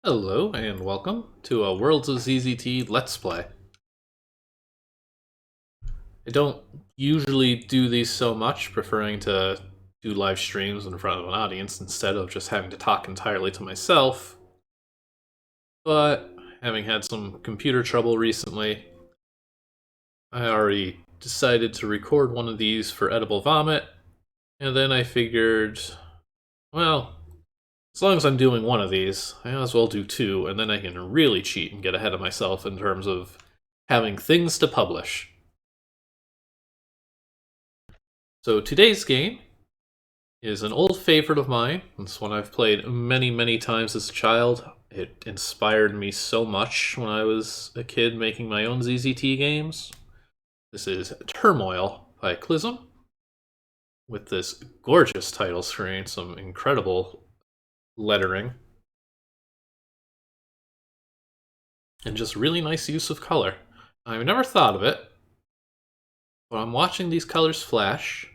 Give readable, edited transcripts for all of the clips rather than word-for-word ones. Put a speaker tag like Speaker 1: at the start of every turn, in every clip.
Speaker 1: Hello and welcome to a Worlds of ZZT Let's Play. I don't usually do these so much, preferring to do live streams in front of an audience instead of just having to talk entirely to myself. But having had some computer trouble recently, I already decided to record one of these for Edible Vomit, and then I figured, well, as long as I'm doing one of these, I might as well do two, and then I can really cheat and get ahead of myself in terms of having things to publish. So today's game is an old favorite of mine. It's one I've played many, many times as a child. It inspired me so much when I was a kid making my own ZZT games. This is Turmoil by clysm, with this gorgeous title screen, some incredible lettering, and just really nice use of color. I've never thought of it, but I'm watching these colors flash.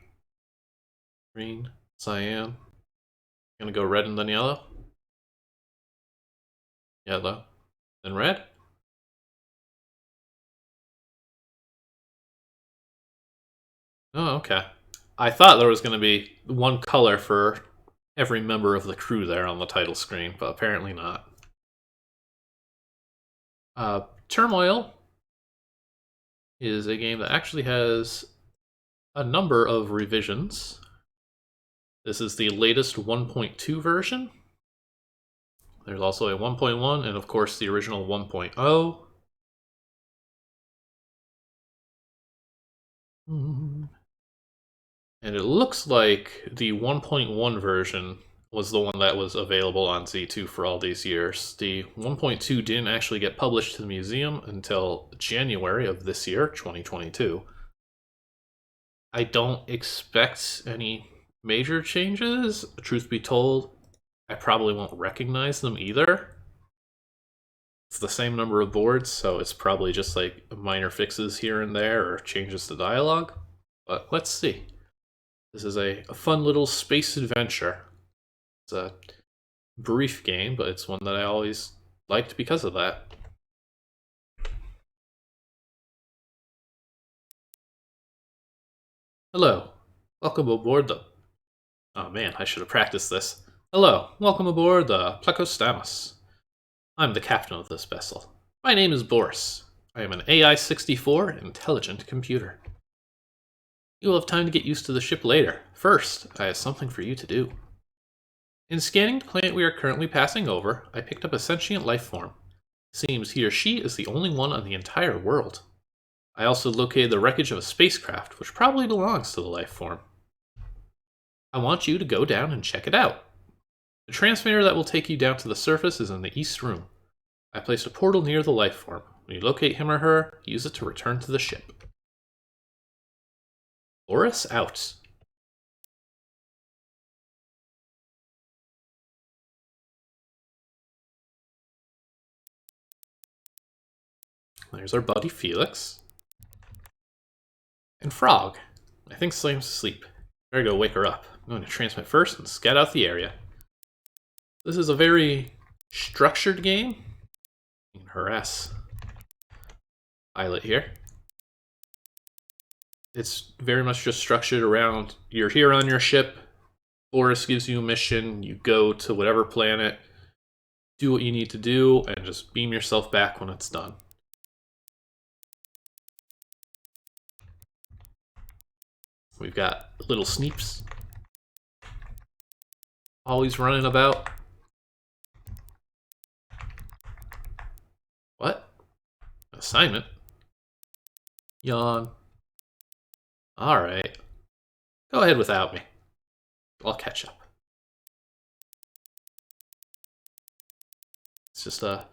Speaker 1: Green, cyan, gonna go red and then yellow. Yellow, then red. Oh, okay. I thought there was gonna be one color for every member of the crew there on the title screen, but apparently not. Turmoil is a game that actually has a number of revisions. This is the latest 1.2 version. There's also a 1.1 and of course the original 1.0. And it looks like the 1.1 version was the one that was available on Z2 for all these years. The 1.2 didn't actually get published to the museum until January of this year, 2022. I don't expect any major changes. Truth be told, I probably won't recognize them either. It's the same number of boards, so it's probably just like minor fixes here and there or changes to dialogue. But let's see. This is a fun little space adventure. It's a brief game, but it's one that I always liked because of that. Hello, welcome aboard the... Oh man, I should have practiced this. Hello, welcome aboard the Plecostamus. I'm the captain of this vessel. My name is Boris. I am an AI-64 intelligent computer. You will have time to get used to the ship later. First, I have something for you to do. In scanning the planet we are currently passing over, I picked up a sentient life form. Seems he or she is the only one on the entire world. I also located the wreckage of a spacecraft, which probably belongs to the life form. I want you to go down and check it out. The transmitter that will take you down to the surface is in the east room. I placed a portal near the life form. When you locate him or her, use it to return to the ship. Boris out. There's our buddy Felix. And Frog. I think Slam's asleep. Better go wake her up. I'm going to transmit first and scout out the area. This is a very structured game. You can harass Pilot here. It's very much just structured around, you're here on your ship, Boris gives you a mission, you go to whatever planet, do what you need to do, and just beam yourself back when it's done. We've got little Sneeps, always running about. What? Assignment? Yawn. Alright. Go ahead without me. I'll catch up. It's just a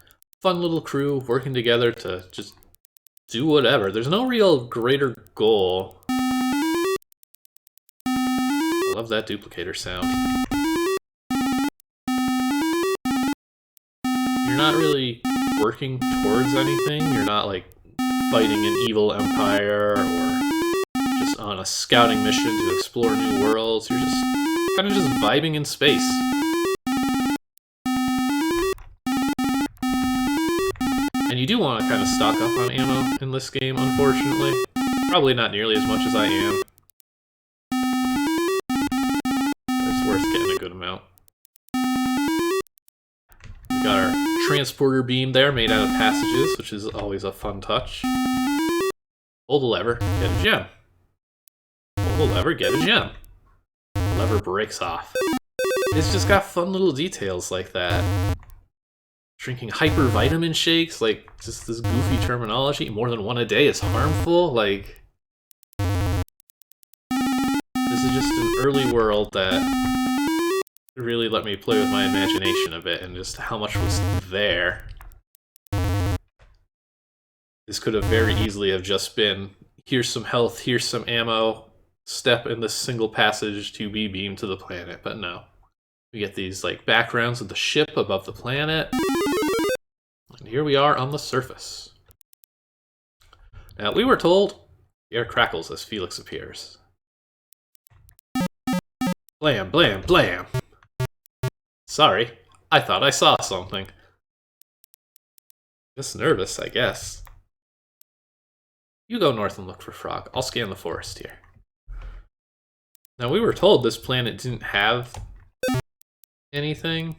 Speaker 1: fun little crew working together to just do whatever. There's no real greater goal. I love that duplicator sound. You're not really working towards anything. You're not like fighting an evil empire or just on a scouting mission to explore new worlds. You're just kind of just vibing in space. you do want to kind of stock up on ammo in this game, unfortunately. Probably not nearly as much as I am. But it's worth getting a good amount. We got our transporter beam there, made out of passages, which is always a fun touch. Pull the lever, get a gem. Pull the lever, get a gem. The lever breaks off. It's just got fun little details like that. Drinking hypervitamin shakes, like, just this goofy terminology. More than one a day is harmful, like... This is just an early world that really let me play with my imagination a bit, and just how much was there. This could have very easily have just been, here's some health, here's some ammo, step in this single passage to be beamed to the planet, but no. We get these, like, backgrounds of the ship above the planet. And here we are on the surface. Now, we were told the air crackles as Felix appears. Blam, blam, blam! Sorry, I thought I saw something. Just nervous, I guess. You go north and look for Frog. I'll scan the forest here. Now, we were told this planet didn't have anything.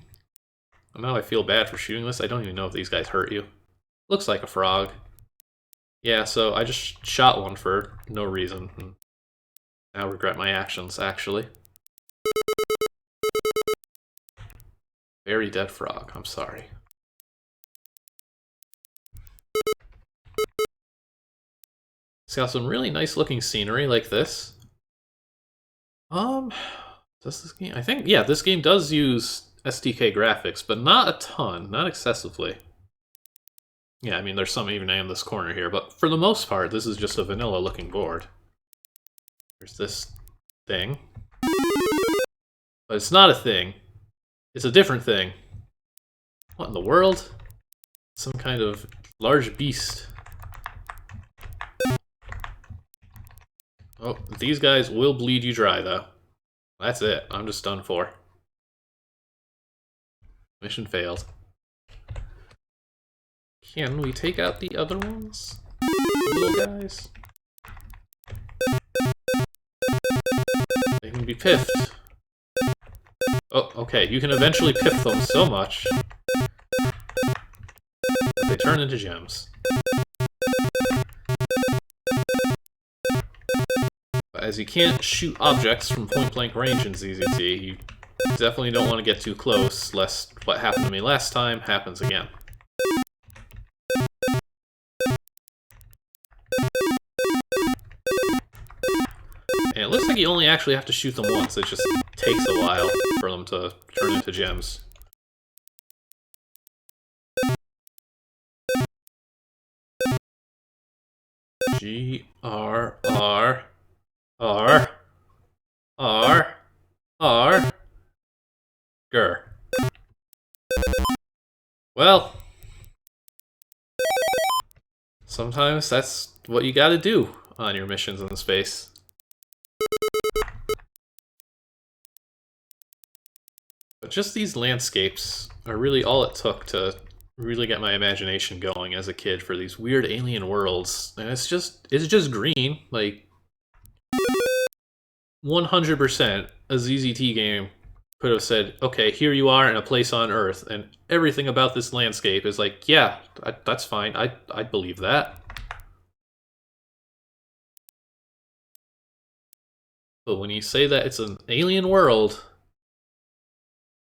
Speaker 1: Now I feel bad for shooting this. I don't even know if these guys hurt you. Looks like a frog. Yeah, so I just shot one for no reason. And now regret my actions, actually. Very dead frog. I'm sorry. It's got some really nice looking scenery like this. Does this game... I think, yeah, this game does use SDK graphics, but not a ton, not excessively. Yeah, I mean, there's some even in this corner here, but for the most part, this is just a vanilla-looking board. There's this thing. But it's not a thing. It's a different thing. What in the world? Some kind of large beast. Oh, these guys will bleed you dry, though. That's it. I'm just done for. Mission failed. Can we take out the other ones? The little guys? They can be piffed. Oh, okay. You can eventually piff them so much that they turn into gems. But as you can't shoot objects from point-blank range in ZZT, you definitely don't want to get too close, lest what happened to me last time happens again. And it looks like you only actually have to shoot them once, it just takes a while for them to turn into gems. G-R-R-R-R Grr. Well, sometimes that's what you gotta do on your missions in space. But just these landscapes are really all it took to really get my imagination going as a kid for these weird alien worlds. And it's just green, like 100% a ZZT game could have said, okay, here you are in a place on Earth, and everything about this landscape is like, yeah, that's fine, I believe that. But when you say that it's an alien world,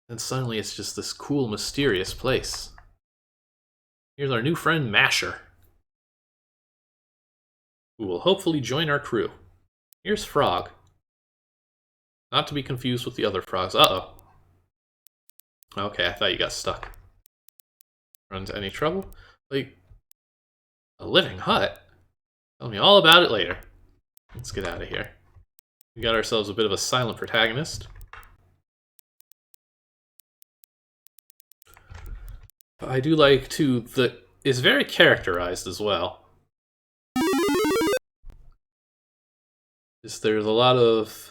Speaker 1: then suddenly it's just this cool, mysterious place. Here's our new friend, Masher, who will hopefully join our crew. Here's Frog. Not to be confused with the other frogs. Uh-oh. Okay, I thought you got stuck. Run into any trouble? Like, a living hut? Tell me all about it later. Let's get out of here. We got ourselves a bit of a silent protagonist. But I do like, too, that it's very characterized as well. There's a lot of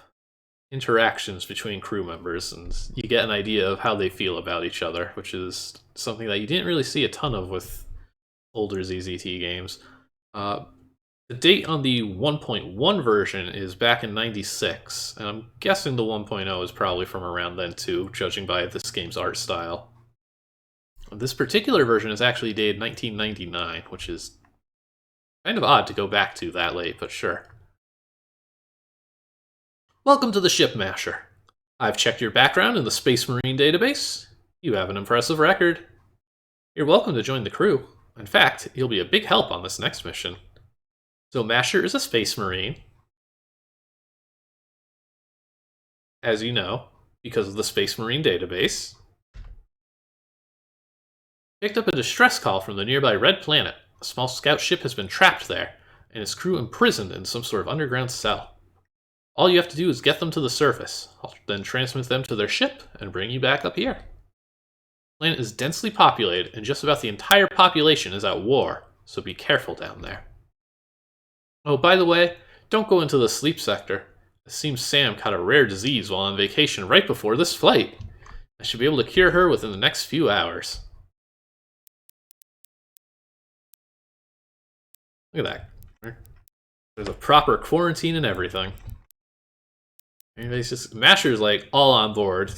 Speaker 1: interactions between crew members, and you get an idea of how they feel about each other, which is something that you didn't really see a ton of with older ZZT games. The date on the 1.1 version is back in 96, and I'm guessing the 1.0 is probably from around then too, judging by this game's art style. This particular version is actually dated 1999, which is kind of odd to go back to that late, but sure. Welcome to the Ship Masher. I've checked your background in the Space Marine database. You have an impressive record. You're welcome to join the crew. In fact, you'll be a big help on this next mission. So Masher is a Space Marine, as you know, because of the Space Marine database. Picked up a distress call from the nearby Red Planet. A small scout ship has been trapped there, and its crew imprisoned in some sort of underground cell. All you have to do is get them to the surface. I'll then transmit them to their ship and bring you back up here. The planet is densely populated, and just about the entire population is at war, so be careful down there. Oh, by the way, don't go into the sleep sector. It seems Sam caught a rare disease while on vacation right before this flight. I should be able to cure her within the next few hours. Look at that. There's a proper quarantine and everything. Anyways, just Masher's like all on board.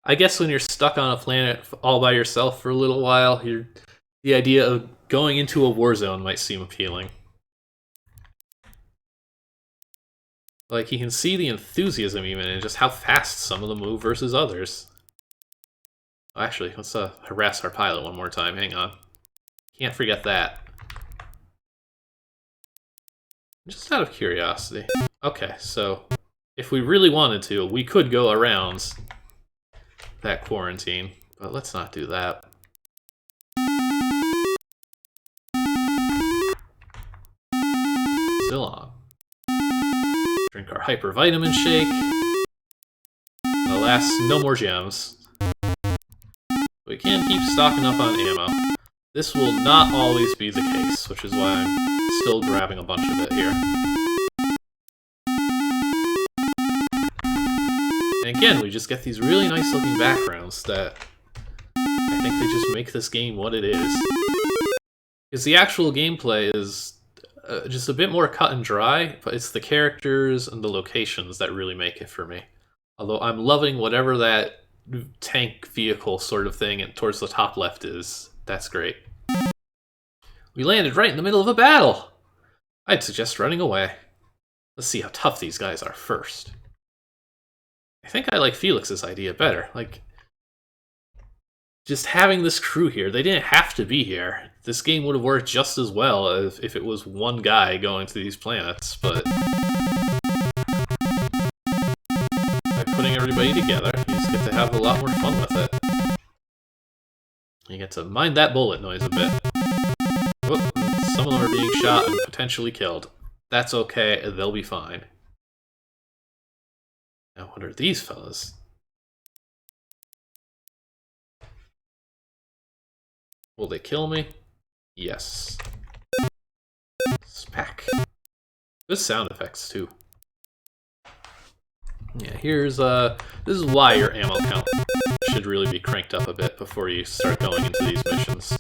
Speaker 1: I guess when you're stuck on a planet all by yourself for a little while, the idea of going into a war zone might seem appealing. Like, he can see the enthusiasm even in just how fast some of them move versus others. Oh, actually, let's harass our pilot one more time. Hang on. Can't forget that. Just out of curiosity. Okay, so if we really wanted to, we could go around that quarantine, but let's not do that. Still on. Drink our hypervitamin shake. Alas, no more gems. We can keep stocking up on ammo. This will not always be the case, which is why I'm still grabbing a bunch of it here. And again, we just get these really nice looking backgrounds that I think they just make this game what it is. Because the actual gameplay is just a bit more cut and dry, but it's the characters and the locations that really make it for me. Although I'm loving whatever that tank vehicle sort of thing towards the top left is. That's great. We landed right in the middle of a battle! I'd suggest running away. Let's see how tough these guys are first. I think I like Felix's idea better. Like, just having this crew here, they didn't have to be here. This game would have worked just as well if it was one guy going to these planets, but by putting everybody together, you just get to have a lot more fun with it. You get to mind that bullet noise a bit. Whoop, some of them are being shot and potentially killed. That's okay, they'll be fine. Now, what are these fellas? Will they kill me? Yes. Smack. Good sound effects, too. Yeah, here's, this is why your ammo count should really be cranked up a bit before you start going into these missions.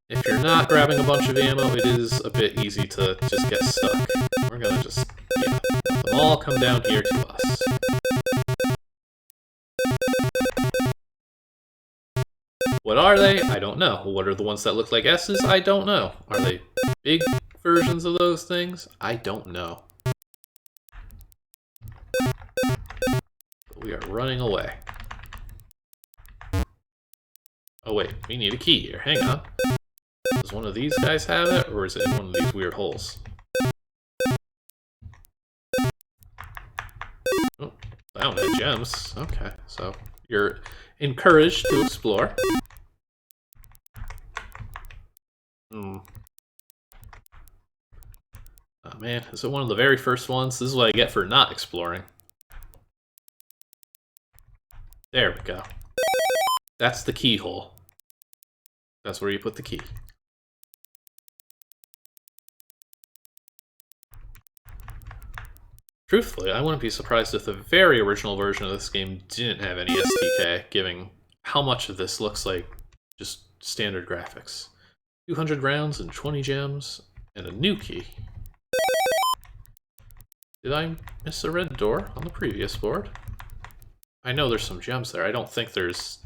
Speaker 1: If you're not grabbing a bunch of ammo, it is a bit easy to just get stuck. We're gonna just, yeah, let them all come down here to us. What are they? I don't know. What are the ones that look like S's? I don't know. Are they big versions of those things? I don't know. But we are running away. Oh wait, we need a key here. Hang on. Does one of these guys have it, or is it in one of these weird holes? Oh, found it. Gems. Okay, so you're encouraged to explore. Oh man, is it one of the very first ones? This is what I get for not exploring. There we go. That's the keyhole. That's where you put the key. Truthfully, I wouldn't be surprised if the very original version of this game didn't have any STK, given how much of this looks like Just standard graphics. 200 rounds and 20 gems, and a new key. Did I miss a red door on the previous board? I know there's some gems there. I don't think there's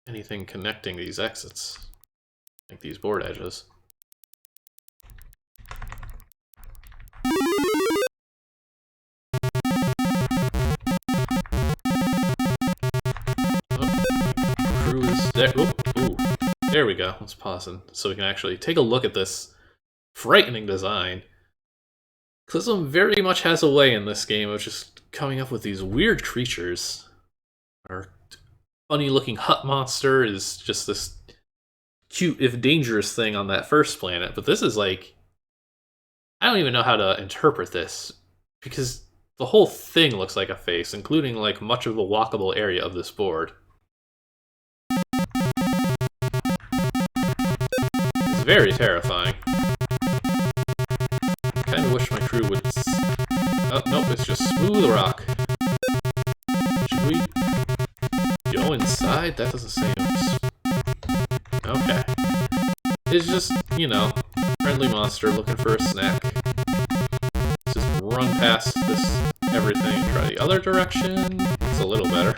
Speaker 1: anything connecting these exits, like these board edges. Crew is there. Ooh, there we go. Let's pause so we can actually take a look at this frightening design. Clysm very much has a way in this game of just coming up with these weird creatures. Our funny-looking hut monster is just this cute, if dangerous thing on that first planet, but this is like... I don't even know how to interpret this, because the whole thing looks like a face, including like much of the walkable area of this board. It's very terrifying. I kind of wish my crew would... Oh, nope, it's just smooth rock. Should we go inside? That doesn't say... Okay. It's just, you know, friendly monster looking for a snack. Let's just run past this everything and try the other direction. It's a little better.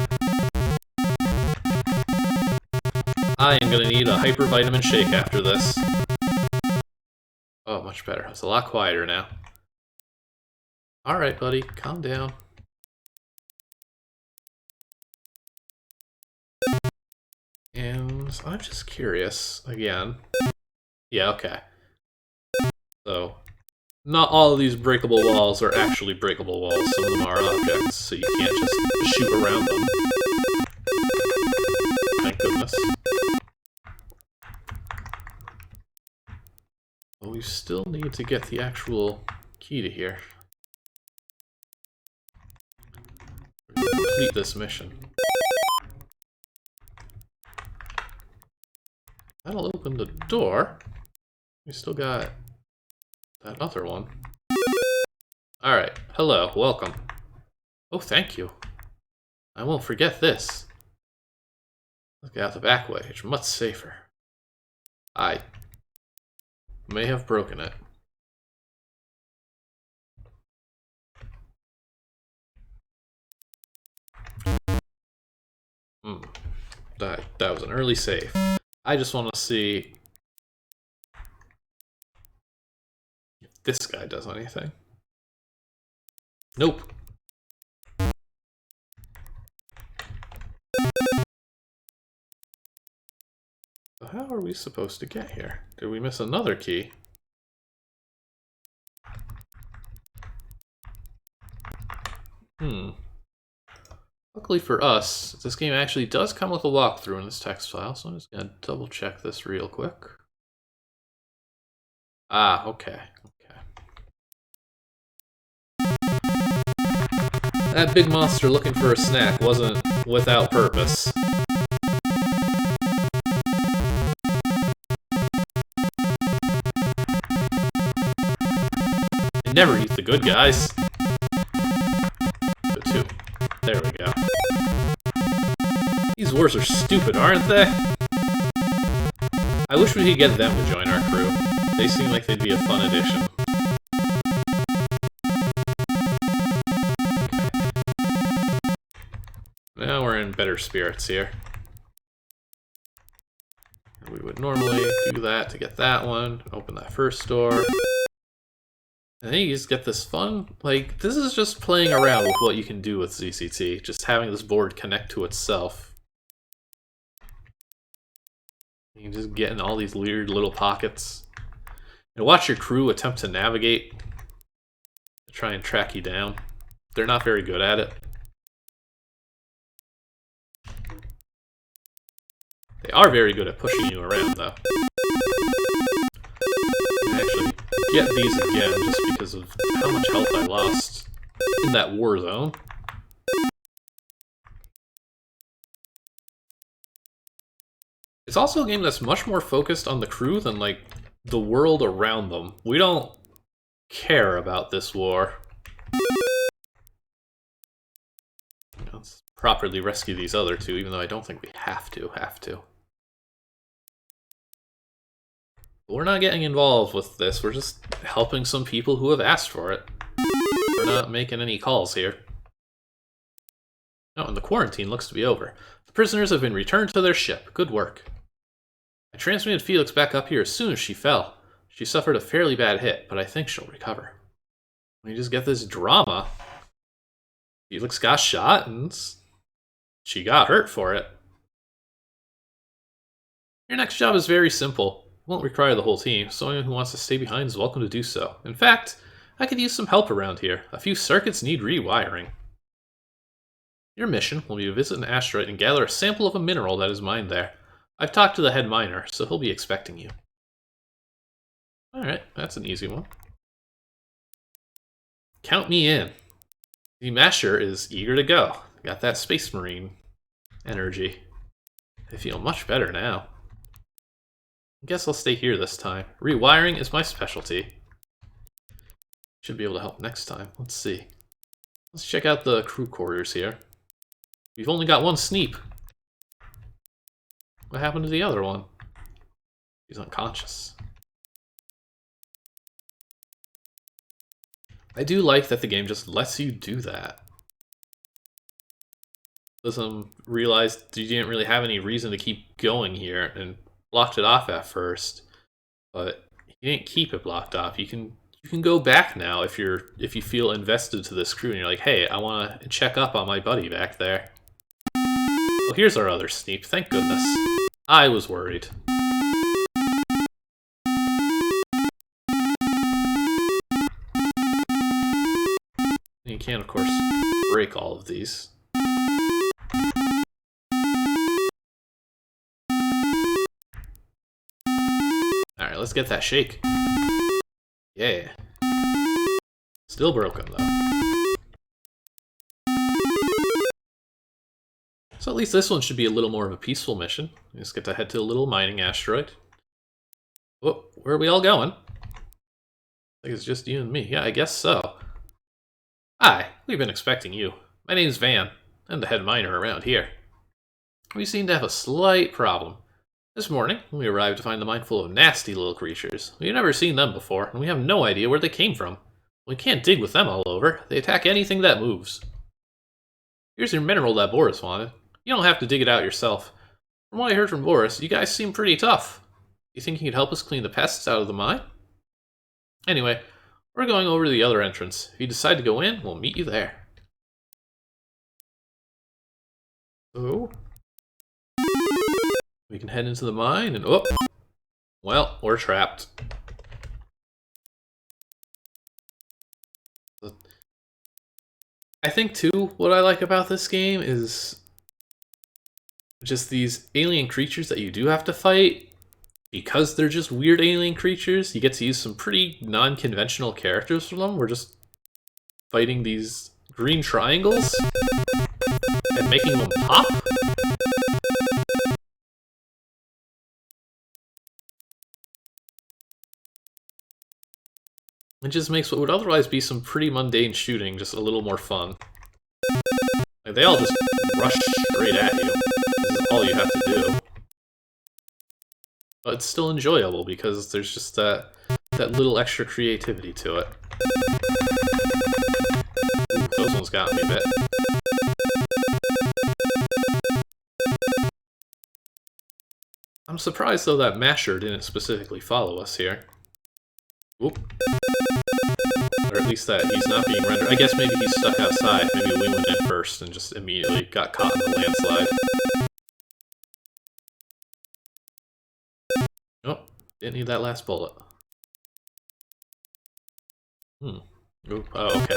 Speaker 1: I am gonna need a hyper vitamin shake after this. Oh, much better. It's a lot quieter now. Alright, buddy, calm down. And I'm just curious, again. Yeah, okay. So, not all of these breakable walls are actually breakable walls. Some of them are objects, so you can't just shoot around them. Thank goodness. But we still need to get the actual key to here. Complete this mission. That'll open the door. We still got that other one. Alright, hello, welcome. Oh, thank you. I won't forget this. Look out the back way, it's much safer. I may have broken it. That was an early save. I just want to see if this guy does anything. Nope. So how are we supposed to get here? Did we miss another key? Luckily for us, this game actually does come with a walkthrough in this text file, so I'm just going to double check this real quick. Ah, okay. That big monster looking for a snack wasn't without purpose. You never eat the good guys. The two. There we go. These wars are stupid, aren't they? I wish we could get them to join our crew. They seem like they'd be a fun addition. Now we're in better spirits here. We would normally do that to get that one, open that first door. And then you just get this fun, like, this is just playing around with what you can do with ZZT, just having this board connect to itself. You can just get in all these weird little pockets. And watch your crew attempt to navigate, to try and track you down. They're not very good at it. They are very good at pushing you around, though. Actually get these again just because of how much health I lost in that war zone. It's also a game that's much more focused on the crew than, like, the world around them. We don't care about this war. You know, let's properly rescue these other two, even though I don't think we have to. But we're not getting involved with this, we're just helping some people who have asked for it. We're not making any calls here. Oh, and the quarantine looks to be over. The prisoners have been returned to their ship. Good work. I transmitted Felix back up here as soon as she fell. She suffered a fairly bad hit, but I think she'll recover. We just get this drama. Felix got shot, and she got hurt for it. Your next job is very simple. It won't require the whole team, so anyone who wants to stay behind is welcome to do so. In fact, I could use some help around here. A few circuits need rewiring. Your mission will be to visit an asteroid and gather a sample of a mineral that is mined there. I've talked to the head miner, so he'll be expecting you. Alright, that's an easy one. Count me in. The Masher is eager to go. Got that Space Marine energy. I feel much better now. I guess I'll stay here this time. Rewiring is my specialty. Should be able to help next time. Let's see. Let's check out the crew quarters here. We've only got one Sneep. What happened to the other one? He's unconscious. I do like that the game just lets you do that. Doesn't realize you didn't really have any reason to keep going here and blocked it off at first, but you didn't keep it blocked off. You can go back now if you feel invested to this crew and you're like, hey, I want to check up on my buddy back there. Well, here's our other Sneep. Thank goodness. I was worried. You can, of course, break all of these. Alright, let's get that shake. Yeah. Still broken, though. So at least this one should be a little more of a peaceful mission. We just get to head to a little mining asteroid. Oh, where are we all going? I think it's just you and me. Yeah, I guess so. Hi, we've been expecting you. My name's Van. I'm the head miner around here. We seem to have a slight problem. This morning, we arrived to find the mine full of nasty little creatures. We've never seen them before, and we have no idea where they came from. We can't dig with them all over. They attack anything that moves. Here's your mineral that Boris wanted. You don't have to dig it out yourself. From what I heard from Boris, you guys seem pretty tough. You think you could help us clean the pests out of the mine? Anyway, we're going over to the other entrance. If you decide to go in, we'll meet you there. Oh. We can head into the mine and... oh! Well, we're trapped. I think, too, what I like about this game is just these alien creatures that you do have to fight. Because they're just weird alien creatures, you get to use some pretty non-conventional characters for them. We're just fighting these green triangles and making them pop. It just makes what would otherwise be some pretty mundane shooting just a little more fun. Like, they all just rush straight at you. This is all you have to do. But it's still enjoyable because there's just that little extra creativity to it. Ooh, those ones got me a bit. I'm surprised though that Masher didn't specifically follow us here. Oop. Or at least that he's not being rendered. I guess maybe he's stuck outside. Maybe we went in first and just immediately got caught in the landslide. Oh, didn't need that last bullet. Oop, oh, okay.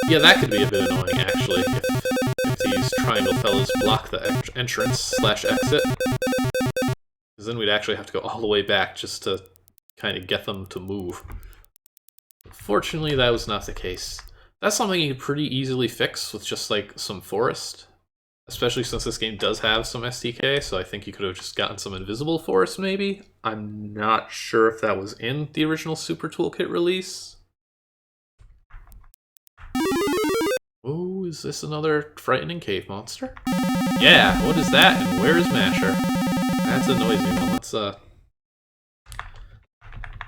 Speaker 1: Yeah, that could be a bit annoying, actually, if these triangle fellas block the entrance/exit. Because then we'd actually have to go all the way back just to kind of get them to move. Fortunately, that was not the case. That's something you could pretty easily fix with just, like, some forest. Especially since this game does have some SDK, so I think you could have just gotten some invisible forest, maybe? I'm not sure if that was in the original Super Toolkit release. Oh, is this another frightening cave monster? Yeah, what is that, and where is Masher? That's a noisy one. Let's,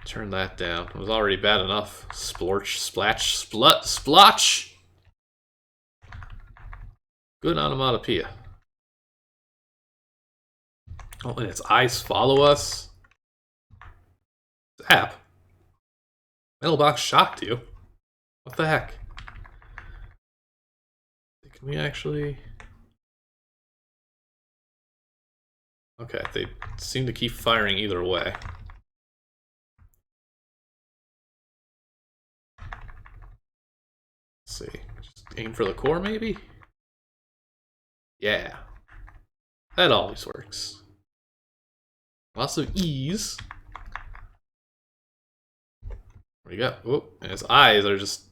Speaker 1: turn that down. It was already bad enough. Splorch, splatch, splut, splotch! Good onomatopoeia. Oh, and its eyes follow us. Zap. Mailbox shocked you. What the heck? Can we actually... Okay, they seem to keep firing either way. Let's see. Just aim for the core, maybe? Yeah. That always works. Lots of ease. There we go. Oh, and his eyes are just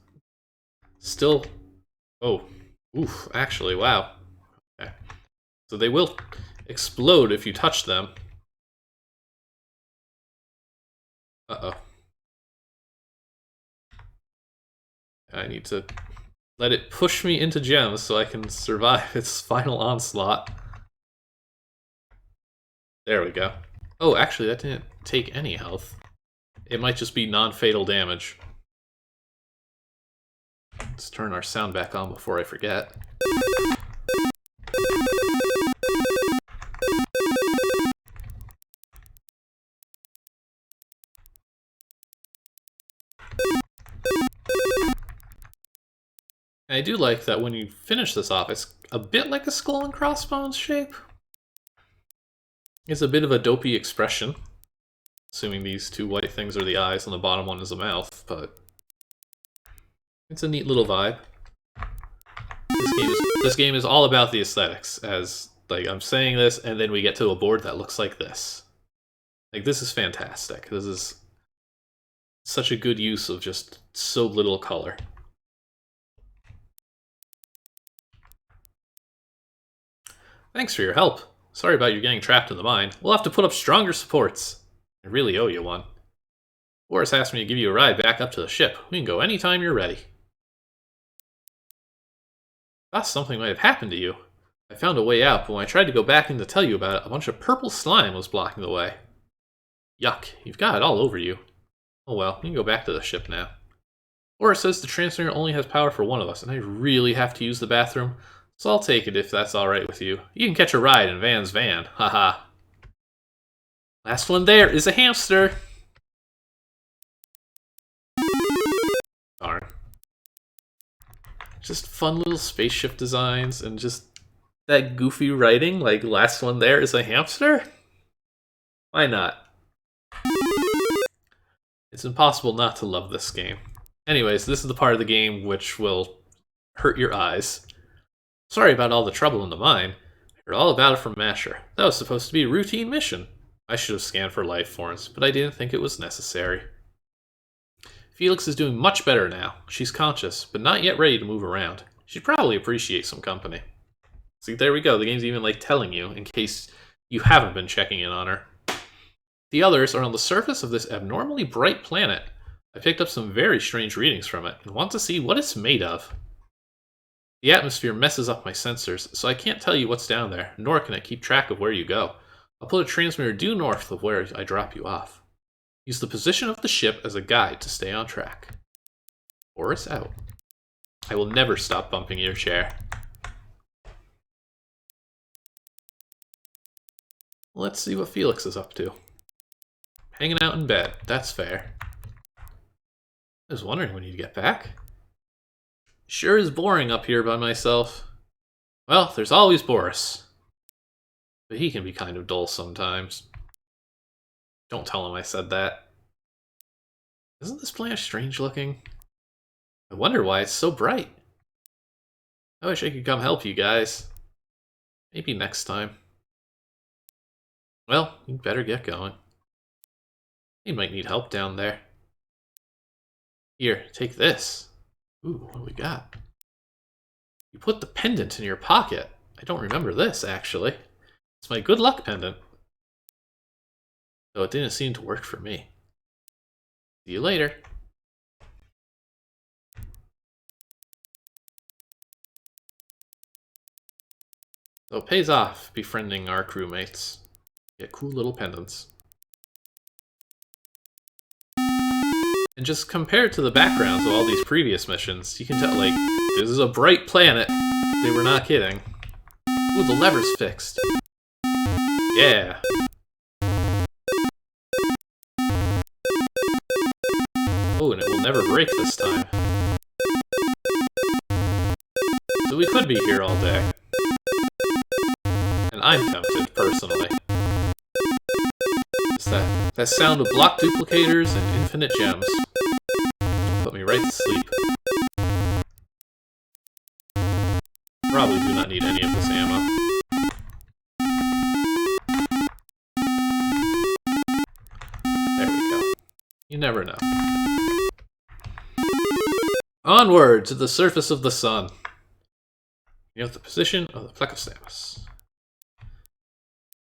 Speaker 1: still... Oh. Oof, actually, wow. Okay. So they will explode if you touch them. Uh-oh. I need to let it push me into gems so I can survive its final onslaught. There we go. Oh, actually, that didn't take any health. It might just be non-fatal damage. Let's turn our sound back on before I forget. And I do like that when you finish this off, it's a bit like a skull and crossbones shape. It's a bit of a dopey expression, assuming these two white things are the eyes and the bottom one is the mouth, but it's a neat little vibe. This game is all about the aesthetics, as like I'm saying this, and then we get to a board that looks like this. Like, this is fantastic. This is such a good use of just so little color. Thanks for your help. Sorry about you getting trapped in the mine. We'll have to put up stronger supports. I really owe you one. Boris asked me to give you a ride back up to the ship. We can go anytime you're ready. Thought something might have happened to you. I found a way out, but when I tried to go back in to tell you about it, a bunch of purple slime was blocking the way. Yuck, you've got it all over you. Oh well, we can go back to the ship now. Boris says the transmitter only has power for one of us, and I really have to use the bathroom, so I'll take it if that's alright with you. You can catch a ride in Van's van, haha. Last one there is a hamster! Darn. Just fun little spaceship designs, and just that goofy writing, like last one there is a hamster? Why not? It's impossible not to love this game. Anyways, this is the part of the game which will hurt your eyes. Sorry about all the trouble in the mine. I heard all about it from Masher. That was supposed to be a routine mission. I should have scanned for life forms, but I didn't think it was necessary. Felix is doing much better now. She's conscious, but not yet ready to move around. She'd probably appreciate some company. See, there we go. The game's even like telling you, in case you haven't been checking in on her. The others are on the surface of this abnormally bright planet. I picked up some very strange readings from it, and want to see what it's made of. The atmosphere messes up my sensors, so I can't tell you what's down there, nor can I keep track of where you go. I'll put a transmitter due north of where I drop you off. Use the position of the ship as a guide to stay on track. Boris out. I will never stop bumping your chair. Let's see what Felix is up to. Hanging out in bed, that's fair. I was wondering when you'd get back. Sure is boring up here by myself. Well, there's always Boris. But he can be kind of dull sometimes. Don't tell him I said that. Isn't this planet strange looking? I wonder why it's so bright. I wish I could come help you guys. Maybe next time. Well, you'd better get going. You might need help down there. Here, take this. Ooh, what do we got? You put the pendant in your pocket. I don't remember this, actually. It's my good luck pendant. Though it didn't seem to work for me. See you later. So it pays off befriending our crewmates. Get cool little pendants. And just compared to the backgrounds of all these previous missions, you can tell, like, this is a bright planet. They were not kidding. Ooh, the lever's fixed. Yeah. Oh, and it will never break this time. So we could be here all day. And I'm tempted, personally. It's that sound of block duplicators and infinite gems. Put me right to sleep. Probably do not need any of this ammo. There we go. You never know. Onward to the surface of the sun. You know the position of the Plecostamus.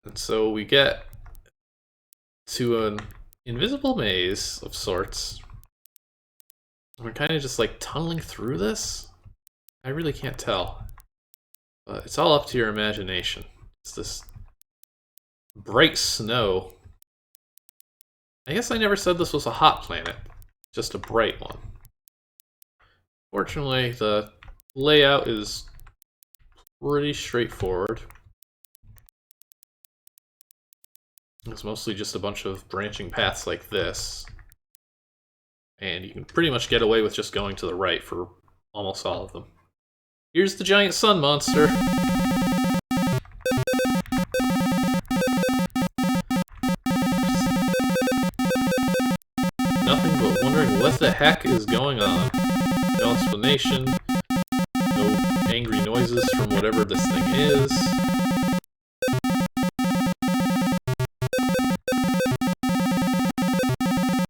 Speaker 1: And so we get to an invisible maze of sorts. We're kind of just like tunneling through this. I really can't tell. But it's all up to your imagination. It's this bright snow. I guess I never said this was a hot planet, just a bright one. Fortunately, the layout is pretty straightforward. It's mostly just a bunch of branching paths like this. And you can pretty much get away with just going to the right for almost all of them. Here's the giant sun monster. Nothing but wondering what the heck is going on. No explanation. No angry noises from whatever this thing is.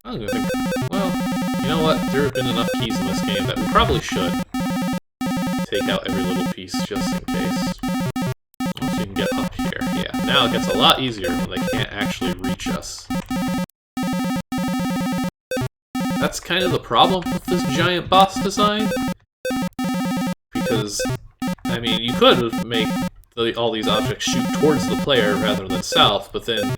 Speaker 1: I'm gonna think, well, you know what? There have been enough keys in this game that we probably should take out every little piece just in case. So you can get up here. Yeah, now it gets a lot easier when they can't actually reach us. That's kind of the problem with this giant boss design. Because, I mean, you could make all these objects shoot towards the player rather than south, but then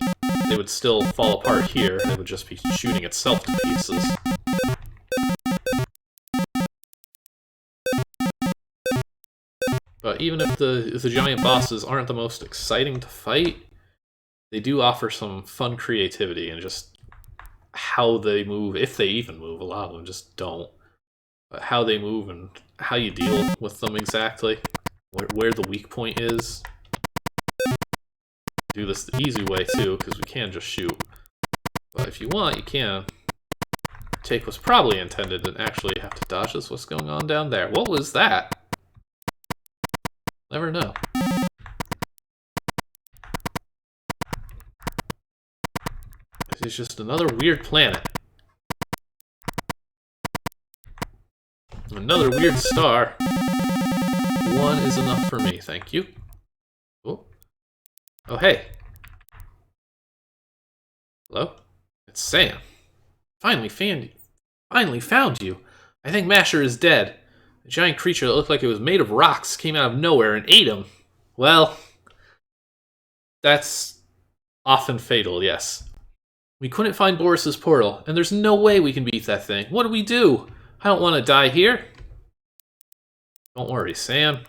Speaker 1: they would still fall apart here, and it would just be shooting itself to pieces. But even if the giant bosses aren't the most exciting to fight, they do offer some fun creativity and just how they move, if they even move. A lot of them just don't. But how they move and how you deal with them exactly, where the weak point is. Do this the easy way too, because we can just shoot. But if you want, you can take what's probably intended and actually have to dodge this. What's going on down there? What was that? Never know. This is just another weird planet. Another weird star. One is enough for me, thank you. Oh. Oh, hey. Hello? It's Sam. Finally found you. I think Masher is dead. A giant creature that looked like it was made of rocks came out of nowhere and ate him. Well, that's often fatal, yes. We couldn't find Boris's portal, and there's no way we can beat that thing. What do we do? I don't want to die here. Don't worry, Sam.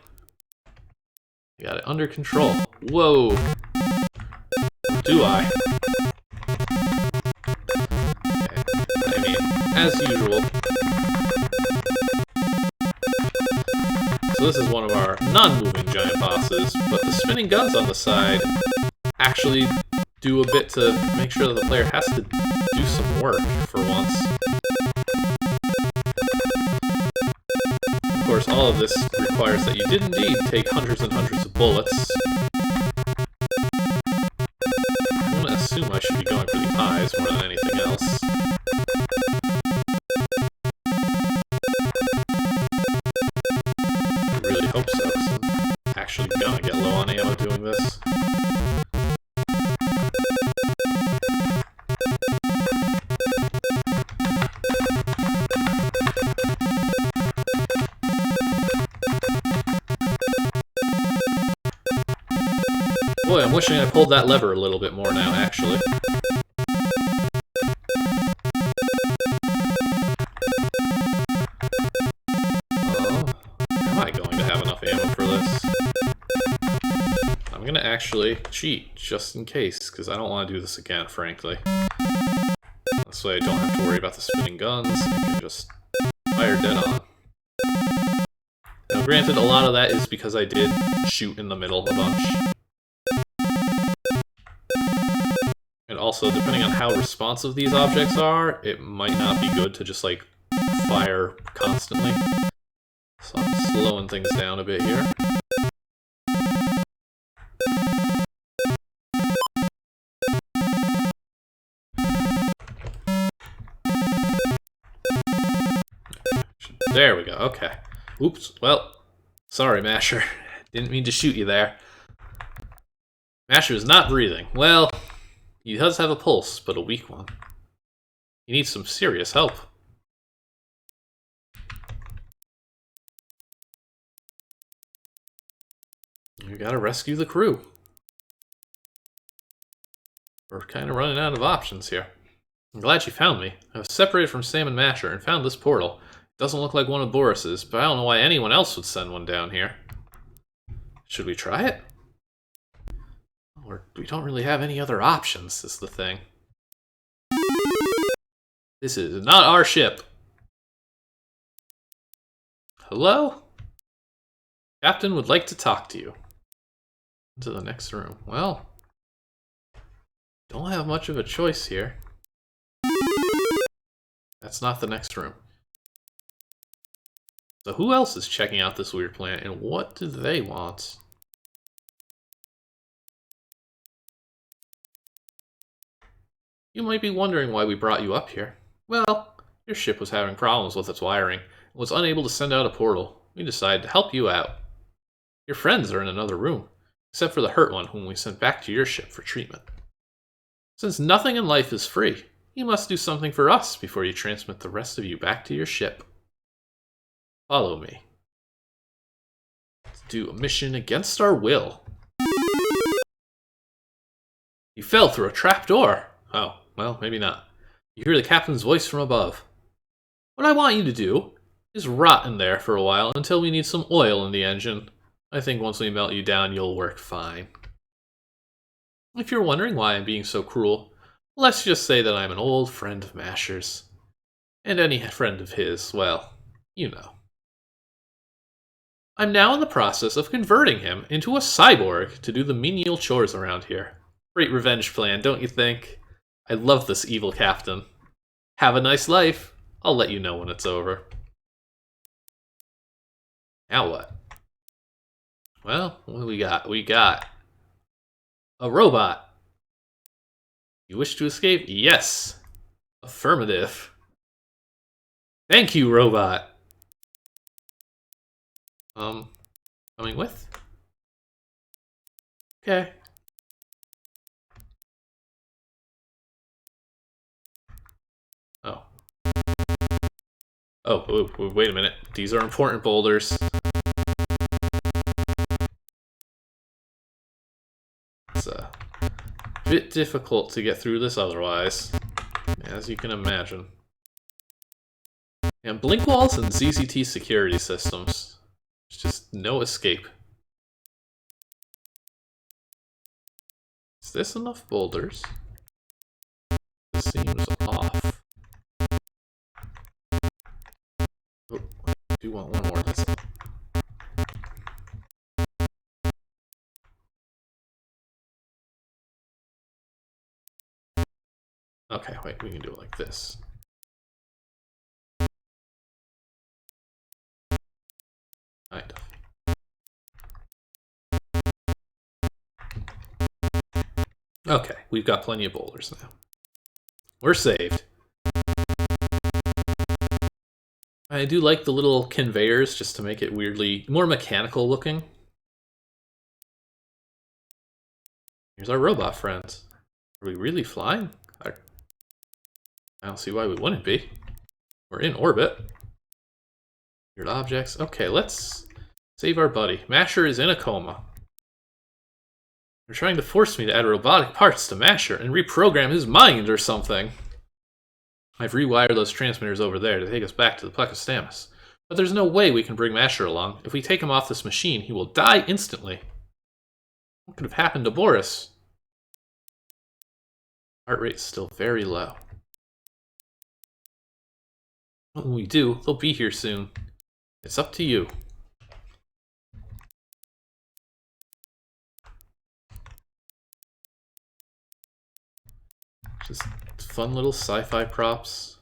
Speaker 1: I got it under control. Whoa. Or do I? Okay. I mean, as usual. So this is one of our non-moving giant bosses, but the spinning guns on the side actually do a bit to make sure that the player has to do some work for once. Of course, all of this requires that you did indeed take hundreds and hundreds of bullets. I'm going to assume I should be going for the eyes more than anything else. I really hope so, because I'm actually going to get low on ammo doing this. Boy, I'm wishing I pulled that lever a little bit more now, actually. Am I going to have enough ammo for this? I'm gonna actually cheat, just in case, because I don't want to do this again, frankly. This way I don't have to worry about the spinning guns, I can just fire dead on. Now granted, a lot of that is because I did shoot in the middle a bunch. And also, depending on how responsive these objects are, it might not be good to just, like, fire constantly. So I'm slowing things down a bit here. There we go, okay. Oops, well, sorry, Masher. Didn't mean to shoot you there. Masher is not breathing. Well, he does have a pulse, but a weak one. He needs some serious help. You gotta rescue the crew. We're kind of running out of options here. I'm glad you found me. I was separated from Sam and Masher and found this portal. It doesn't look like one of Boris's, but I don't know why anyone else would send one down here. Should we try it? Or we don't really have any other options, is the thing. This is not our ship. Hello? Captain would like to talk to you. Into the next room. Well, don't have much of a choice here. That's not the next room. So who else is checking out this weird planet, and what do they want? You might be wondering why we brought you up here. Well, your ship was having problems with its wiring and was unable to send out a portal. We decided to help you out. Your friends are in another room, except for the hurt one whom we sent back to your ship for treatment. Since nothing in life is free, you must do something for us before you transmit the rest of you back to your ship. Follow me. Let's do a mission against our will. You fell through a trapdoor. Oh, well, maybe not. You hear the captain's voice from above. What I want you to do is rot in there for a while until we need some oil in the engine. I think once we melt you down, you'll work fine. If you're wondering why I'm being so cruel, let's just say that I'm an old friend of Masher's. And any friend of his, well, you know. I'm now in the process of converting him into a cyborg to do the menial chores around here. Great revenge plan, don't you think? I love this evil captain. Have a nice life. I'll let you know when it's over. Now what? Well, what do we got? We got a robot. You wish to escape? Yes. Affirmative. Thank you, robot. Coming with? Okay. Oh. Oh, wait a minute. These are important boulders. It's a bit difficult to get through this otherwise, as you can imagine. And blink walls and ZZT security systems. There's just no escape. Is this enough boulders? This seems off. Oh, I do want one more. That's it. Okay, wait, we can do it like this. Kind of. Okay, we've got plenty of boulders now. We're saved. I do like the little conveyors just to make it weirdly more mechanical looking. Here's our robot friends. Are we really flying? I don't see why we wouldn't be. We're in orbit. Weird objects. Okay, let's save our buddy. Masher is in a coma. They're trying to force me to add robotic parts to Masher and reprogram his mind or something. I've rewired those transmitters over there to take us back to the Plecostamus. But there's no way we can bring Masher along. If we take him off this machine, he will die instantly. What could have happened to Boris? Heart rate's still very low. When we do, they'll be here soon. It's up to you. Just fun little sci-fi props.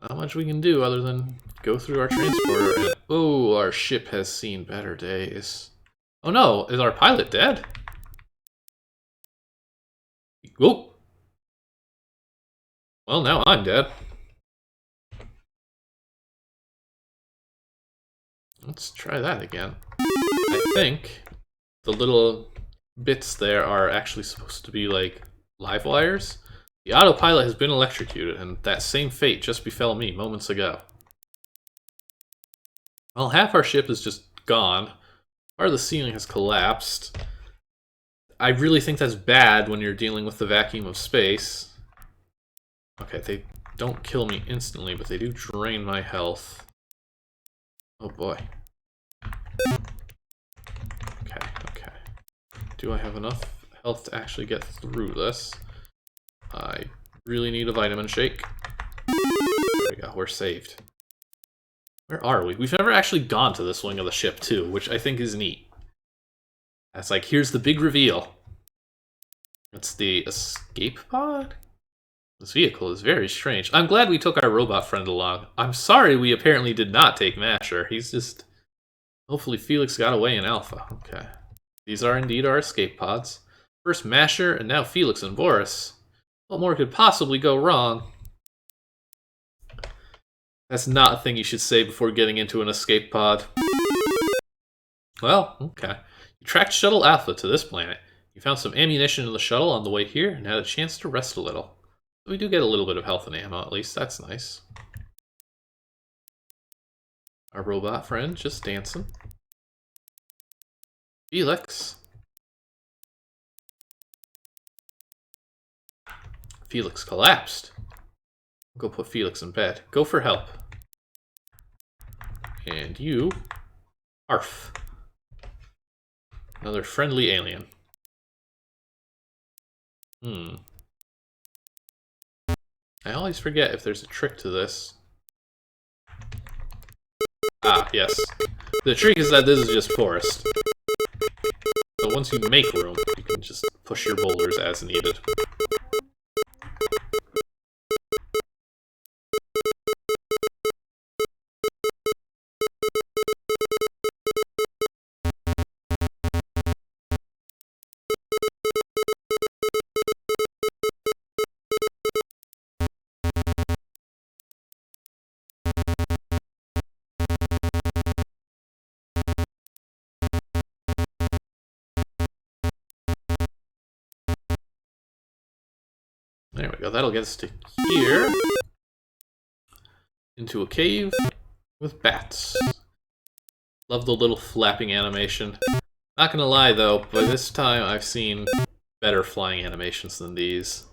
Speaker 1: Not much we can do other than go through our transporter and... Oh, our ship has seen better days. Oh no, is our pilot dead? Oh! Well, now I'm dead. Let's try that again. I think the little bits there are actually supposed to be like live wires. The autopilot has been electrocuted, and that same fate just befell me moments ago. Well, half our ship is just gone. Part of the ceiling has collapsed. I really think that's bad when you're dealing with the vacuum of space. Okay, they don't kill me instantly, but they do drain my health. Oh boy. Okay. Do I have enough health to actually get through this? I really need a vitamin shake. There we go, we're saved. Where are we? We've never actually gone to this wing of the ship, too, which I think is neat. That's like, here's the big reveal. It's the escape pod? This vehicle is very strange. I'm glad we took our robot friend along. I'm sorry we apparently did not take Masher. He's just... Hopefully Felix got away in Alpha. Okay. These are indeed our escape pods. First Masher, and now Felix and Boris. What more could possibly go wrong? That's not a thing you should say before getting into an escape pod. Well, okay. You tracked Shuttle Alpha to this planet. You found some ammunition in the shuttle on the way here and had a chance to rest a little. We do get a little bit of health and ammo, at least. That's nice. Our robot friend just dancing. Felix. Felix collapsed. Go put Felix in bed. Go for help. And you... Arf. Another friendly alien. I always forget if there's a trick to this. Ah, yes. The trick is that this is just forest. So once you make room, you can just push your boulders as needed. There we go, that'll get us to here. Into a cave with bats. Love the little flapping animation. Not gonna lie though, by this time I've seen better flying animations than these.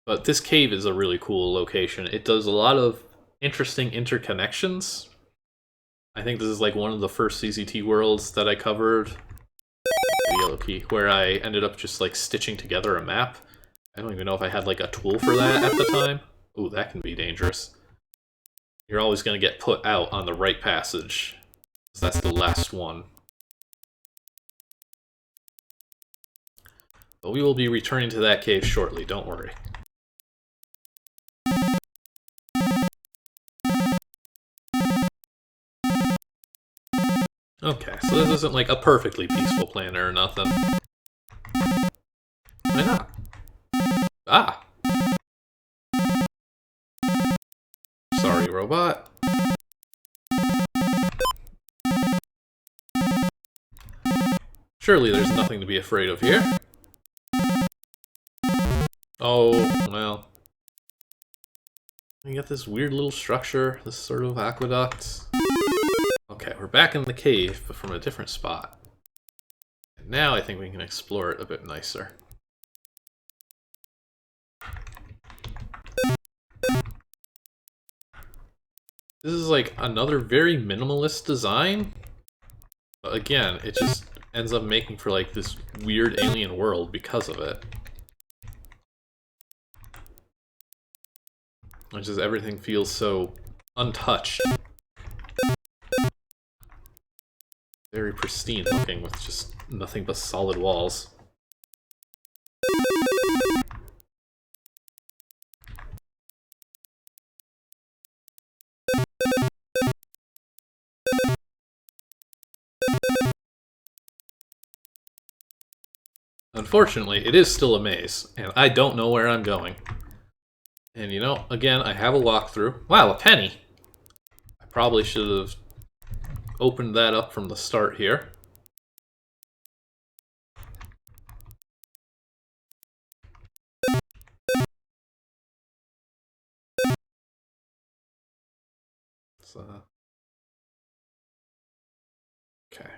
Speaker 1: But this cave is a really cool location. It does a lot of interesting interconnections. I think this is like one of the first ZZT worlds that I covered. The yellow key, where I ended up just like stitching together a map. I don't even know if I had like a tool for that at the time. Ooh, that can be dangerous. You're always going to get put out on the right passage. So that's the last one. But we will be returning to that cave shortly, don't worry. Okay, so this isn't like a perfectly peaceful planet or nothing. Why not? Ah! Sorry, robot. Surely there's nothing to be afraid of here. Oh, well. We got this weird little structure, this sort of aqueduct. Okay, we're back in the cave, but from a different spot. Now I think we can explore it a bit nicer. This is like another very minimalist design, but again, it just ends up making for like this weird alien world because of it. It's just everything feels so untouched. Very pristine looking with just nothing but solid walls. Unfortunately, it is still a maze, and I don't know where I'm going. And you know, again, I have a walkthrough. Wow, a penny! I probably should have opened that up from the start here. Okay.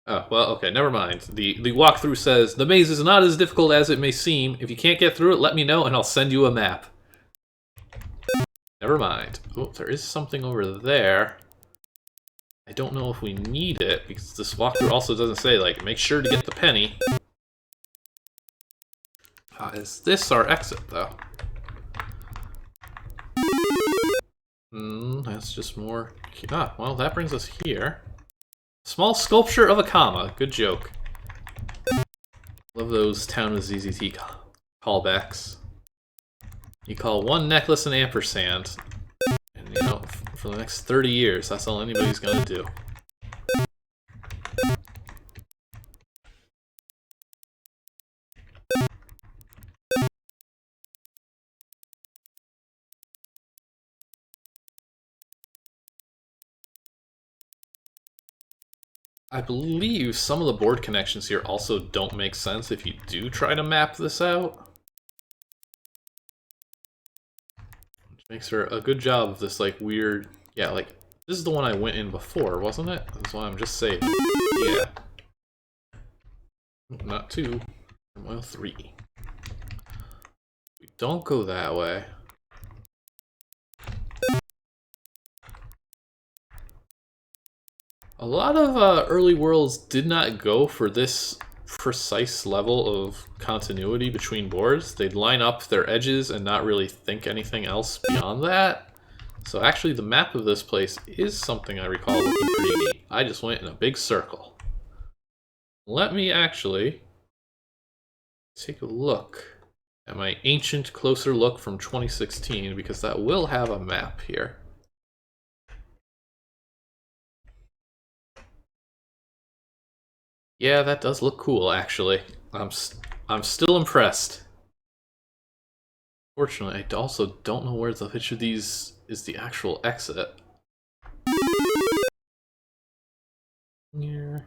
Speaker 1: Oh, well, okay, never mind. The walkthrough says, the maze is not as difficult as it may seem. If you can't get through it, let me know and I'll send you a map. Never mind. Oh, there is something over there. I don't know if we need it, because this walkthrough also doesn't say, like, make sure to get the penny. Is this our exit, though? That's just more... Ah, well, that brings us here. Small sculpture of a comma. Good joke. Love those Town of ZZT callbacks. You call one necklace an ampersand, and you know, for the next 30 years, that's all anybody's gonna do. I believe some of the board connections here also don't make sense if you do try to map this out. Which makes for a good job of this, like, weird... Yeah, like, this is the one I went in before, wasn't it? That's why I'm just saying. Yeah. Not 2. Turmoil 3. We don't go that way. A lot of early worlds did not go for this precise level of continuity between boards. They'd line up their edges and not really think anything else beyond that. So actually the map of this place is something I recall looking pretty neat. I just went in a big circle. Let me actually take a look at my ancient closer look from 2016, because that will have a map here. Yeah, that does look cool, actually. I'm still impressed. Fortunately, I also don't know where which of these is the actual exit. Here.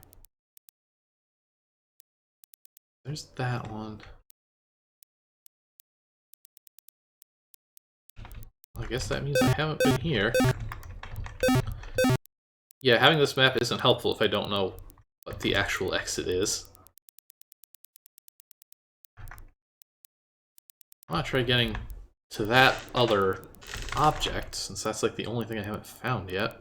Speaker 1: There's that one. I guess that means I haven't been here. Yeah, having this map isn't helpful if I don't know what the actual exit is. I want to try getting to that other object, since that's like the only thing I haven't found yet.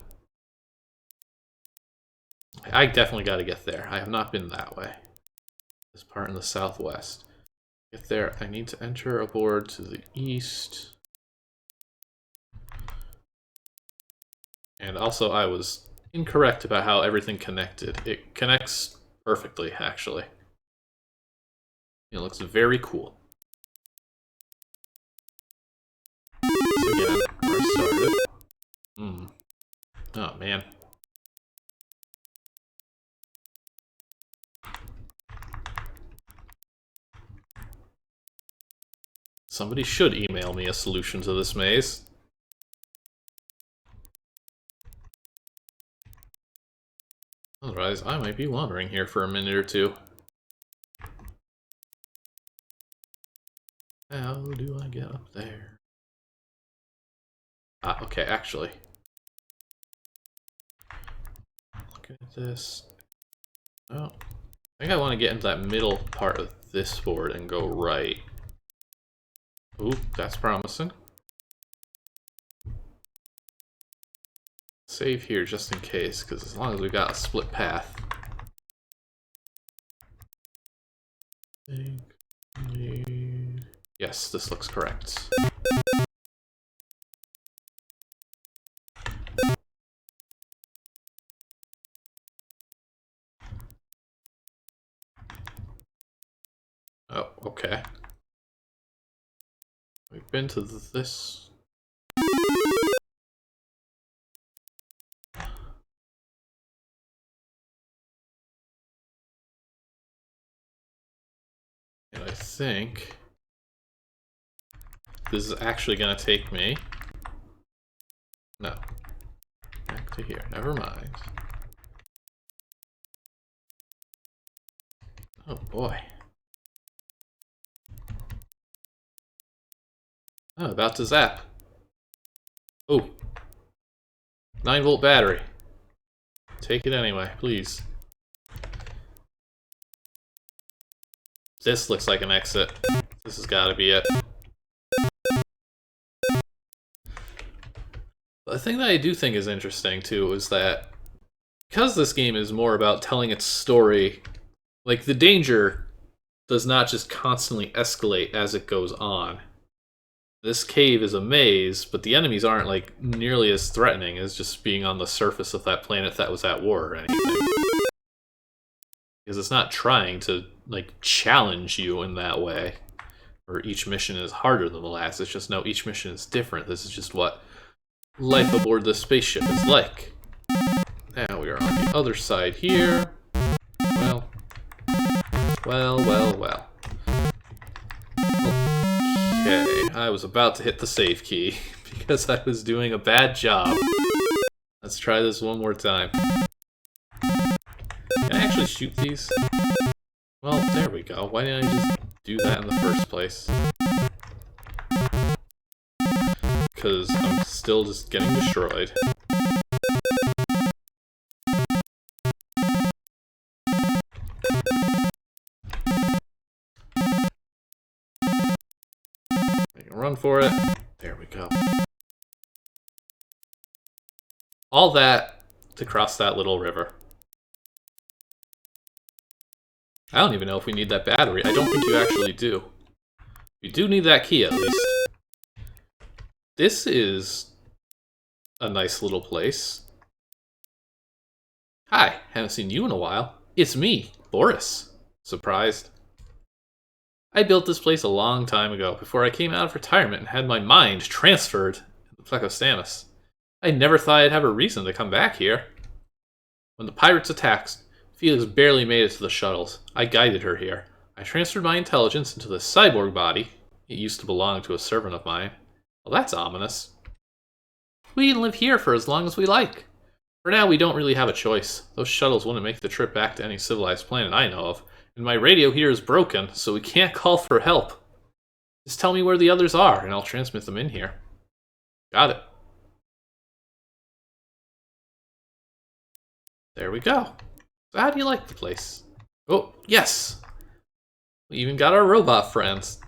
Speaker 1: I definitely got to get there. I have not been that way. This part in the southwest. Get there, I need to enter a board to the east. And also, I was incorrect about how everything connected. It connects perfectly, actually. It looks very cool. So again, where I started. Oh, man. Somebody should email me a solution to this maze. Otherwise, I might be wandering here for a minute or two. How do I get up there? Ah, okay, actually. Looking at this. Oh. I think I want to get into that middle part of this board and go right. Ooh, that's promising. Save here just in case, because as long as we got a split path. Yes, this looks correct. Oh, okay. We've been to this. And I think this is actually going to take me... No. Back to here. Never mind. Oh boy. Oh, about to zap. Oh. 9-volt battery. Take it anyway, please. This looks like an exit. This has got to be it. The thing that I do think is interesting, too, is that because this game is more about telling its story, like, the danger does not just constantly escalate as it goes on. This cave is a maze, but the enemies aren't, like, nearly as threatening as just being on the surface of that planet that was at war or anything. Because it's not trying to, like, challenge you in that way. Or each mission is harder than the last. It's just, no, each mission is different. This is just what life aboard the spaceship is like. Now we are on the other side here. Well. Okay, I was about to hit the save key because I was doing a bad job. Let's try this one more time. Can I actually shoot these? Well, there we go. Why didn't I just do that in the first place? Because I'm still just getting destroyed. Make a run for it. There we go. All that to cross that little river. I don't even know if we need that battery. I don't think you actually do. You do need that key, at least. This is a nice little place. Hi, haven't seen you in a while. It's me, Boris. Surprised? I built this place a long time ago, before I came out of retirement and had my mind transferred to the Plecostamus. I never thought I'd have a reason to come back here. When the pirates attacked, Felix barely made it to the shuttles. I guided her here. I transferred my intelligence into the cyborg body. It used to belong to a servant of mine. Well, that's ominous. We can live here for as long as we like. For now, we don't really have a choice. Those shuttles wouldn't make the trip back to any civilized planet I know of, and my radio here is broken, so we can't call for help. Just tell me where the others are, and I'll transmit them in here. Got it. There we go. So how do you like the place? Oh, yes! We even got our robot friends.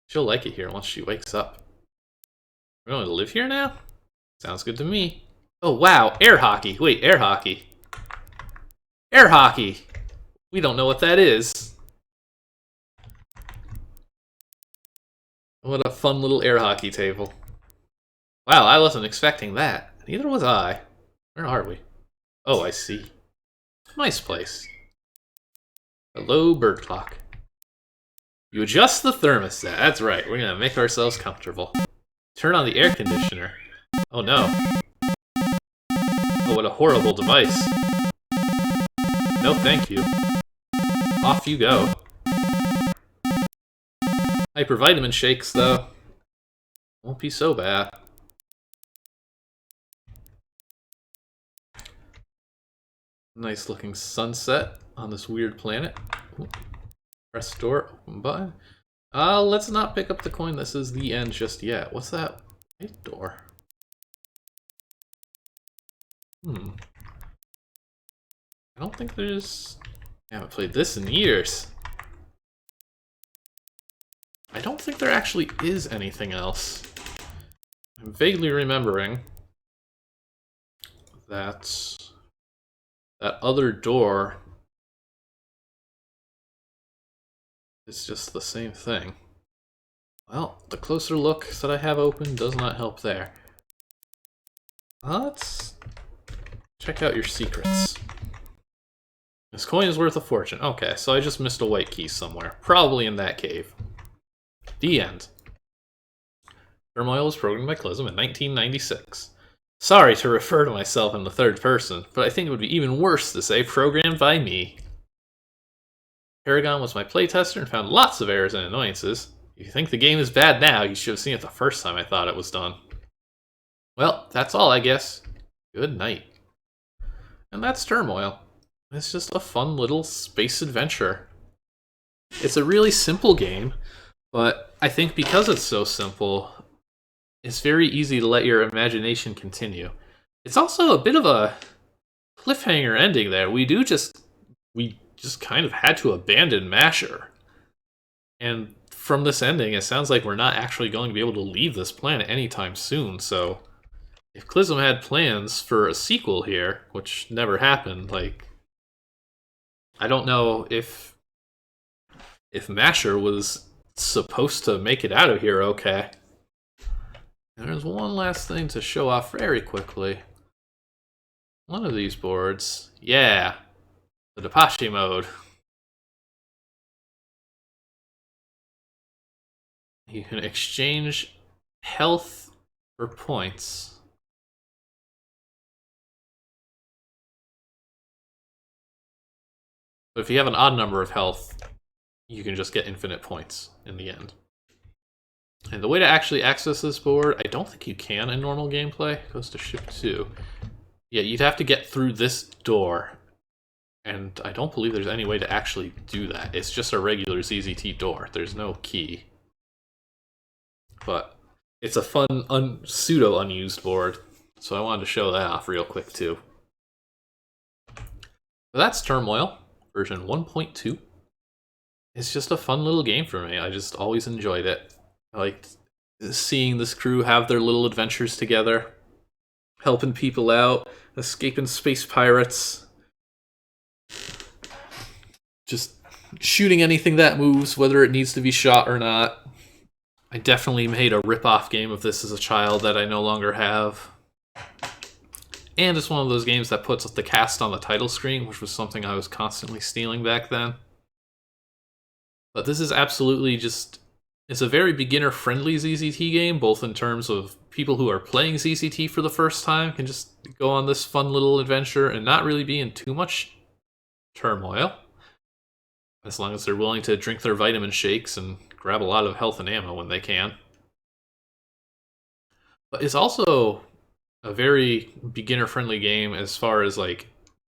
Speaker 1: She'll like it here once she wakes up. We're going to live here now? Sounds good to me. Oh, wow, air hockey. Wait, air hockey. Air hockey! We don't know what that is. What a fun little air hockey table. Wow, I wasn't expecting that. Neither was I. Where are we? Oh, I see. Nice place. Hello, bird clock. You adjust the thermostat. That's right, we're gonna make ourselves comfortable. Turn on the air conditioner. Oh no. Oh, what a horrible device. No, thank you. Off you go. Hypervitamin shakes, though. Won't be so bad. Nice looking sunset on this weird planet. Ooh. Press door, open button. Let's not pick up the coin. This is the end just yet. What's that white door? I don't think there's... I haven't played this in years. I don't think there actually is anything else. I'm vaguely remembering that that other door is just the same thing. Well, the closer look that I have open does not help there. Let's check out your secrets. This coin is worth a fortune. Okay, so I just missed a white key somewhere. Probably in that cave. The end. Turmoil was programmed by clysm in 1996. Sorry to refer to myself in the third person, but I think it would be even worse to say programmed by me. Paragon was my playtester and found lots of errors and annoyances. If you think the game is bad now, you should have seen it the first time I thought it was done. Well, that's all, I guess. Good night. And that's Turmoil. It's just a fun little space adventure. It's a really simple game, but I think because it's so simple, it's very easy to let your imagination continue. It's also a bit of a cliffhanger ending there. We just kind of had to abandon Masher. And from this ending, it sounds like we're not actually going to be able to leave this planet anytime soon, so if clysm had plans for a sequel here, which never happened, like, I don't know if Masher was supposed to make it out of here okay. And there's one last thing to show off very quickly. One of these boards, yeah, the Depashi mode. You can exchange health for points. But if you have an odd number of health, you can just get infinite points in the end. And the way to actually access this board, I don't think you can in normal gameplay. It goes to ship 2. Yeah, you'd have to get through this door. And I don't believe there's any way to actually do that. It's just a regular ZZT door. There's no key. But it's a fun, pseudo-unused board. So I wanted to show that off real quick, too. So that's Turmoil, version 1.2. It's just a fun little game for me. I just always enjoyed it. I liked seeing this crew have their little adventures together, helping people out, escaping space pirates, just shooting anything that moves, whether it needs to be shot or not. I definitely made a rip-off game of this as a child that I no longer have. And it's one of those games that puts the cast on the title screen, which was something I was constantly stealing back then. But this is absolutely just... It's a very beginner-friendly ZZT game, both in terms of people who are playing ZZT for the first time can just go on this fun little adventure and not really be in too much turmoil. As long as they're willing to drink their vitamin shakes and grab a lot of health and ammo when they can. But it's also a very beginner-friendly game as far as, like,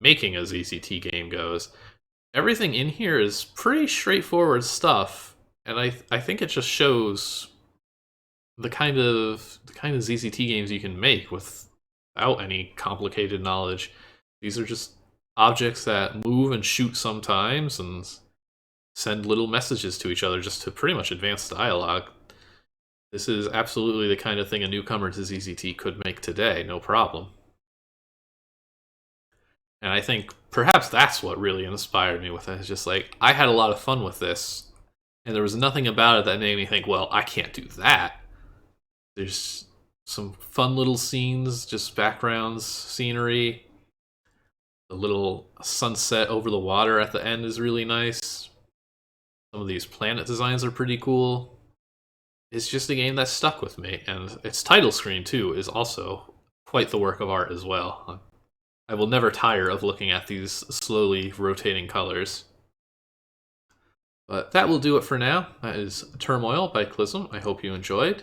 Speaker 1: making a ZZT game goes. Everything in here is pretty straightforward stuff, and I think it just shows the kind of ZZT games you can make without any complicated knowledge. These are just objects that move and shoot sometimes, and send little messages to each other just to pretty much advance dialogue. This is absolutely the kind of thing a newcomer to ZZT could make today, no problem. And I think perhaps that's what really inspired me with it. It's just like, I had a lot of fun with this, and there was nothing about it that made me think, well, I can't do that. There's some fun little scenes, just backgrounds, scenery. The little sunset over the water at the end is really nice. Some of these planet designs are pretty cool. It's just a game that stuck with me, and its title screen, too, is also quite the work of art as well. I will never tire of looking at these slowly rotating colors. But that will do it for now. That is Turmoil by clysm. I hope you enjoyed.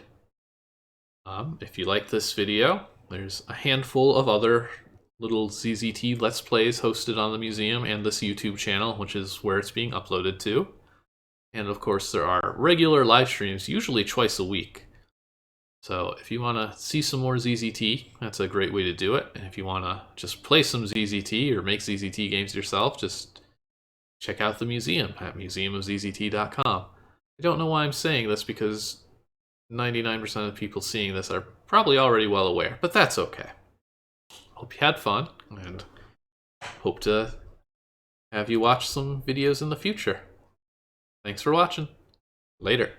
Speaker 1: If you liked this video, there's a handful of other little ZZT Let's Plays hosted on the museum and this YouTube channel, which is where it's being uploaded to. And of course, there are regular live streams, usually twice a week. So if you want to see some more ZZT, that's a great way to do it. And if you want to just play some ZZT or make ZZT games yourself, just check out the museum at museumofzzt.com. I don't know why I'm saying this because 99% of people seeing this are probably already well aware, but that's okay. Hope you had fun, and hope to have you watch some videos in the future. Thanks for watching. Later.